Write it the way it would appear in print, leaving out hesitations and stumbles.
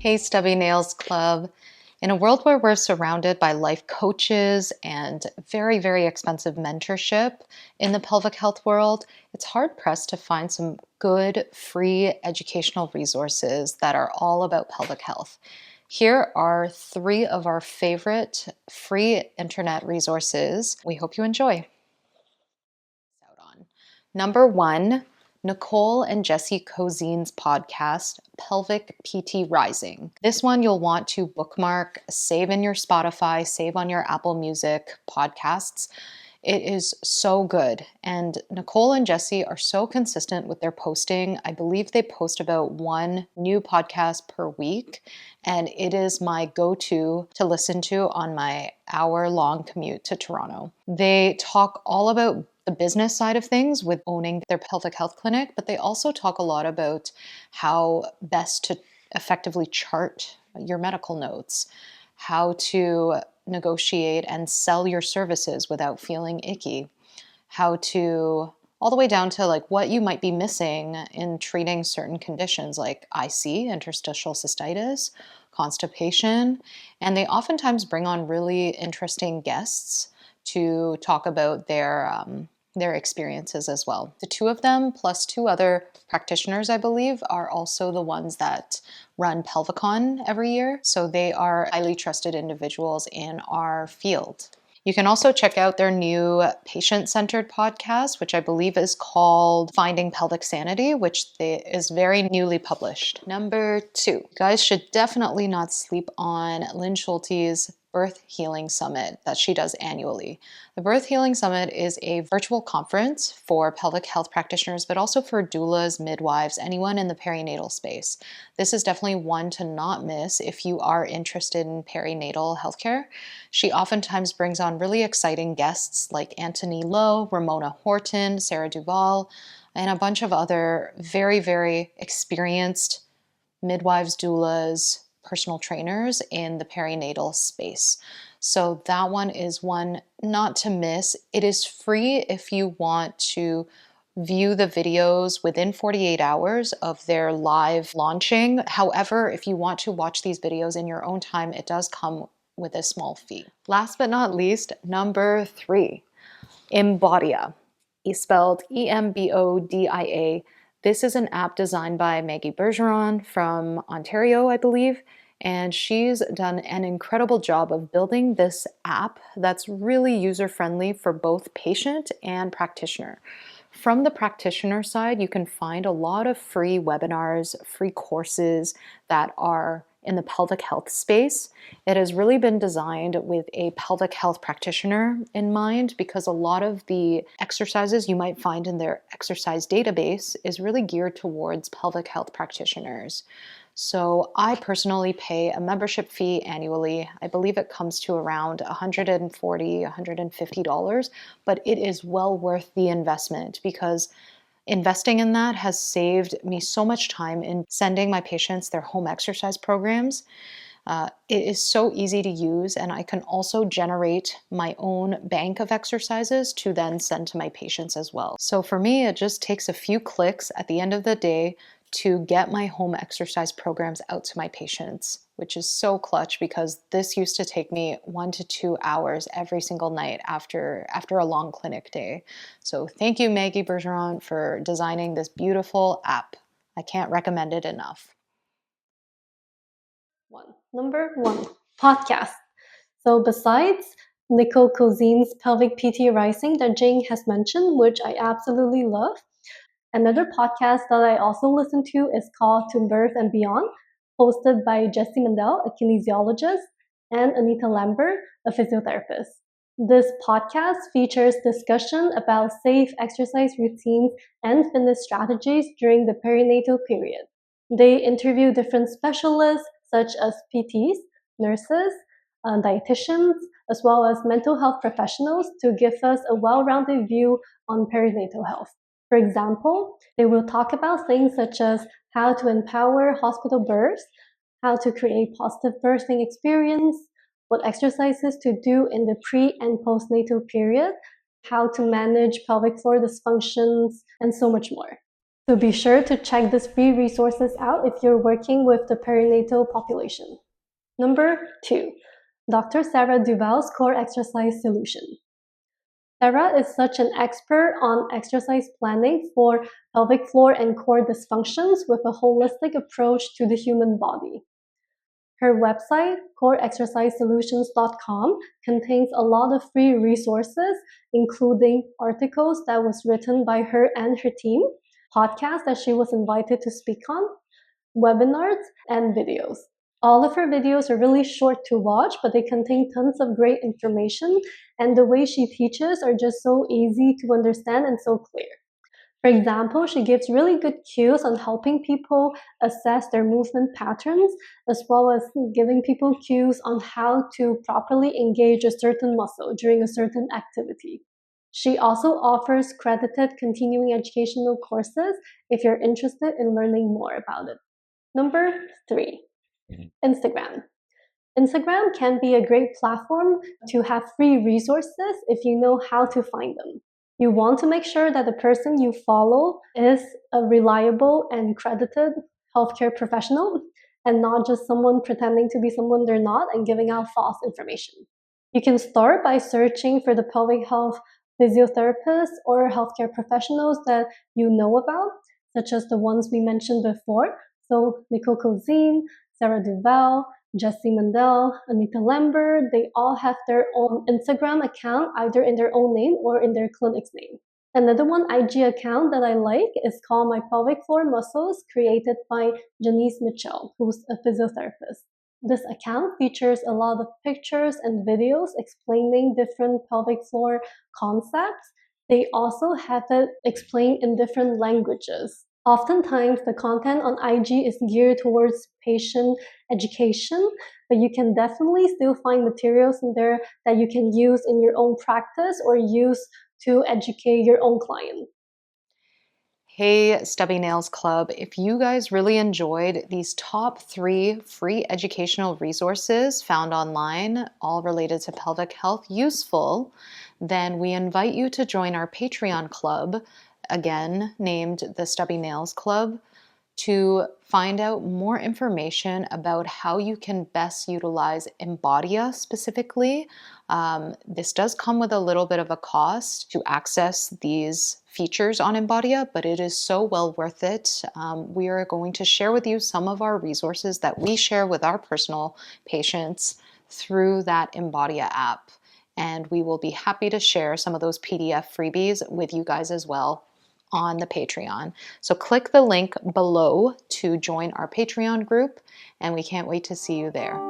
Hey, Stubby Nails Club. In a world where we're surrounded by life coaches and very, very expensive mentorship in the pelvic health world, it's hard pressed to find some good, free educational resources that are all about pelvic health. Here are 3 of our favorite free internet resources we hope you enjoy. Number 1, Nicole and Jessie Cozean's podcast, Pelvic PT Rising. This one you'll want to bookmark, save in your Spotify, save on your Apple Music podcasts. It is so good. And Nicole and Jessie are so consistent with their posting. I believe they post about 1 new podcast per week. And it is my go-to to listen to on my hour-long commute to Toronto. They talk all about the business side of things with owning their pelvic health clinic, but they also talk a lot about how best to effectively chart your medical notes, how to negotiate and sell your services without feeling icky, how to all the way down to like what you might be missing in treating certain conditions like IC, interstitial cystitis, constipation, and they oftentimes bring on really interesting guests to talk about their experiences as well. The 2 of them, plus 2 other practitioners, I believe, are also the ones that run Pelvicon every year. So they are highly trusted individuals in our field. You can also check out their new patient-centered podcast, which I believe is called Finding Pelvic Sanity, which is very newly published. Number 2, you guys should definitely not sleep on Lynn Schulte's Birth Healing Summit that she does annually. The Birth Healing Summit is a virtual conference for pelvic health practitioners, but also for doulas, midwives, anyone in the perinatal space. This is definitely one to not miss if you are interested in perinatal healthcare. She oftentimes brings on really exciting guests like Anthony Lowe, Ramona Horton, Sarah Duvall, and a bunch of other very, very experienced midwives, doulas, personal trainers in the perinatal space. So that one is one not to miss. It is free if you want to view the videos within 48 hours of their live launching. However, if you want to watch these videos in your own time, it does come with a small fee. Last but not least, number 3, Embodia, spelled Embodia. This is an app designed by Maggie Bergeron from Ontario, I believe, and she's done an incredible job of building this app that's really user-friendly for both patient and practitioner. From the practitioner side, you can find a lot of free webinars, free courses that are in the pelvic health space. It has really been designed with a pelvic health practitioner in mind because a lot of the exercises you might find in their exercise database is really geared towards pelvic health practitioners. So I personally pay a membership fee annually. I believe it comes to around $140, $150, but it is well worth the investment because investing in that has saved me so much time in sending my patients their home exercise programs. It is so easy to use, and I can also generate my own bank of exercises to then send to my patients as well. So for me, it just takes a few clicks at the end of the day to get my home exercise programs out to my patients, which is so clutch because this used to take me 1 to 2 hours every single night after a long clinic day. So thank you, Maggie Bergeron, for designing this beautiful app. I can't recommend it enough. Number 1, podcast. So besides Nicole Cozean's Pelvic PT Rising that Jane has mentioned, which I absolutely love, another podcast that I also listen to is called To Birth and Beyond, hosted by Jessie, a kinesiologist, and Anita, Lambert, a physiotherapist. This podcast features discussion about safe exercise routines and fitness strategies during the perinatal period. They interview different specialists such as PTs, nurses, dietitians, as well as mental health professionals to give us a well-rounded view on perinatal health. For example, they will talk about things such as how to empower hospital births, how to create positive birthing experience, what exercises to do in the pre- and postnatal period, how to manage pelvic floor dysfunctions, and so much more. So be sure to check these free resources out if you're working with the perinatal population. Number 2, Dr. Sarah Duvall's Core Exercise Solution. Sarah is such an expert on exercise planning for pelvic floor and core dysfunctions with a holistic approach to the human body. Her website, coreexercisesolutions.com, contains a lot of free resources, including articles that was written by her and her team, podcasts that she was invited to speak on, webinars, and videos. All of her videos are really short to watch, but they contain tons of great information, and the way she teaches are just so easy to understand and so clear. For example, she gives really good cues on helping people assess their movement patterns, as well as giving people cues on how to properly engage a certain muscle during a certain activity. She also offers credited continuing educational courses if you're interested in learning more about it. Number 3, Instagram. Instagram can be a great platform to have free resources if you know how to find them. You want to make sure that the person you follow is a reliable and credited healthcare professional and not just someone pretending to be someone they're not and giving out false information. You can start by searching for the pelvic health physiotherapists or healthcare professionals that you know about, such as the ones we mentioned before. So Nicole Cozean, Sarah Duvall, Jessie, Mundell, Anita, Lambert, they all have their own Instagram account, either in their own name or in their clinic's name. Another one IG account that I like is called My Pelvic Floor Muscles, created by Janice Mitchell, who's a physiotherapist. This account features a lot of pictures and videos explaining different pelvic floor concepts. They also have it explained in different languages. Oftentimes, the content on IG is geared towards patient education, but you can definitely still find materials in there that you can use in your own practice or use to educate your own client. Hey, Stubby Nails Club, if you guys really enjoyed these top 3 free educational resources found online, all related to pelvic health, useful, then we invite you to join our Patreon club, again named the Stubby Nails Club, to find out more information about how you can best utilize Embodia specifically. This does come with a little bit of a cost to access these features on Embodia, but it is so well worth it. We are going to share with you some of our resources that we share with our personal patients through that Embodia app. And we will be happy to share some of those PDF freebies with you guys as well on the Patreon. So click the link below to join our Patreon group, and we can't wait to see you there.